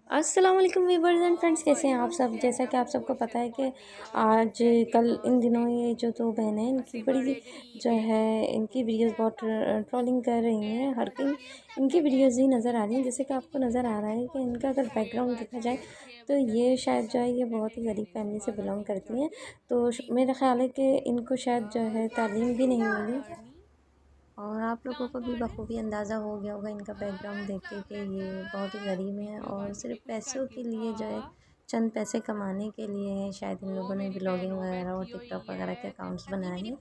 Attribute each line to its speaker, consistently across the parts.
Speaker 1: السلام علیکم viewers and friends, کیسے ہیں آپ سب؟ جیسا کہ آپ سب کو پتہ ہے کہ آج کل ان دنوں یہ جو دو بہنیں ہیں ان کی بڑی جو ہے ان کی ویڈیوز بہت ٹرولنگ کر رہی ہیں. ہر کہیں ان کی ویڈیوز ہی نظر آ رہی ہیں. جیسے کہ آپ کو نظر آ رہا ہے کہ ان کا اگر بیک گراؤنڈ دیکھا جائے تو یہ شاید جو ہے یہ بہت ہی غریب فیملی سے بلانگ کرتی ہیں. تو میرا خیال ہے کہ ان کو شاید جو ہے تعلیم بھی نہیں ملی، اور آپ لوگوں کو بھی بخوبی اندازہ ہو گیا ہوگا ان کا بیک گراؤنڈ دیکھ کے کہ یہ بہت ہی غریب ہیں اور صرف پیسوں کے لیے جو ہے چند پیسے کمانے کے لیے شاید ان لوگوں نے بلاگنگ وغیرہ اور ٹک ٹاک وغیرہ کے اکاؤنٹس بنائے ہیں.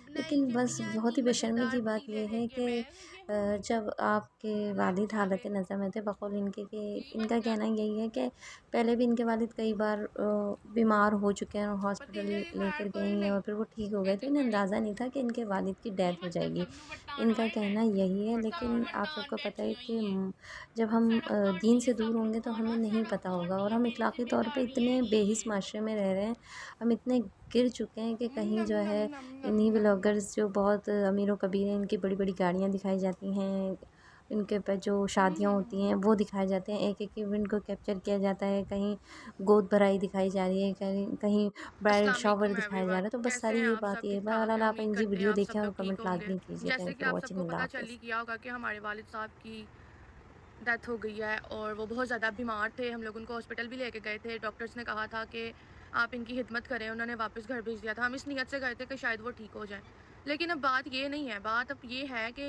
Speaker 1: لیکن بس بہت ہی بے شرمی کی بات یہ ہے کہ جب آپ کے والد حالت نظر میں تھے، بقول ان کے کہ ان کا کہنا یہی ہے کہ پہلے بھی ان کے والد کئی بار بیمار ہو چکے ہیں اور ہاسپٹل لے کر گئی ہیں اور پھر وہ ٹھیک ہو گئے تھے. انہیں اندازہ نہیں تھا کہ ان کے والد کی ڈیتھ ہو جائے گی. ان کا کہنا یہی ہے. لیکن آپ سب کو پتہ ہے کہ جب ہم دین سے دور ہوں گے تو ہمیں نہیں پتہ ہوگا، اور ہم اخلاقی طور پہ اتنے بے حس معاشرے میں رہ رہے ہیں، ہم اتنے گر چکے ہیں کہ کہیں جو ہے انہی بلاگرز جو بہت امیر و کبیر ہیں، ان کی بڑی بڑی گاڑیاں دکھائی جاتی ہیں، ان کے پہ جو شادیاں ہوتی ہیں وہ دکھائے جاتے ہیں، ایک ایک ایونٹ کو کیپچر کیا جاتا ہے. کہیں گود بھرائی دکھائی جا رہی ہے، کہیں برائڈل
Speaker 2: السلام
Speaker 1: شاور
Speaker 2: علیکم ایوری
Speaker 1: دکھایا جا رہا
Speaker 2: ون.
Speaker 1: ہے. تو بس
Speaker 2: کیسے
Speaker 1: ساری
Speaker 2: ہیں
Speaker 1: یہ
Speaker 2: آپ
Speaker 1: بات
Speaker 2: سب؟
Speaker 1: یہ ہے.
Speaker 2: ٹھیک ٹھاک
Speaker 1: بہرحال
Speaker 2: ہیں؟
Speaker 1: آپ ان
Speaker 2: امید
Speaker 1: کی
Speaker 2: کرتے ہیں
Speaker 1: ویڈیو
Speaker 2: آپ
Speaker 1: دیکھیں
Speaker 2: سب
Speaker 1: اور
Speaker 2: لوگ ٹھیک
Speaker 1: کمنٹ
Speaker 2: ہوں گے.
Speaker 1: لازمی کیجیے.
Speaker 2: جیسے
Speaker 1: تھینک
Speaker 2: کہ
Speaker 1: فار
Speaker 2: آپ سب
Speaker 1: واچنگ.
Speaker 2: کو
Speaker 1: اللہ
Speaker 2: پتہ چل ہی
Speaker 1: حافظ.
Speaker 2: گیا ہوگا کہ ہمارے والد صاحب کی ڈیتھ ہو گئی ہے اور وہ بہت زیادہ بیمار تھے. ہم لوگ ان کو ہاسپٹل بھی لے کے گئے تھے. ڈاکٹرز نے کہا تھا کہ آپ ان کی خدمت کریں. انہوں نے واپس گھر بھیج دیا تھا. ہم اس نیت سے گئے تھے کہ شاید وہ ٹھیک ہو جائیں، لیکن اب بات یہ نہیں ہے. بات اب یہ ہے کہ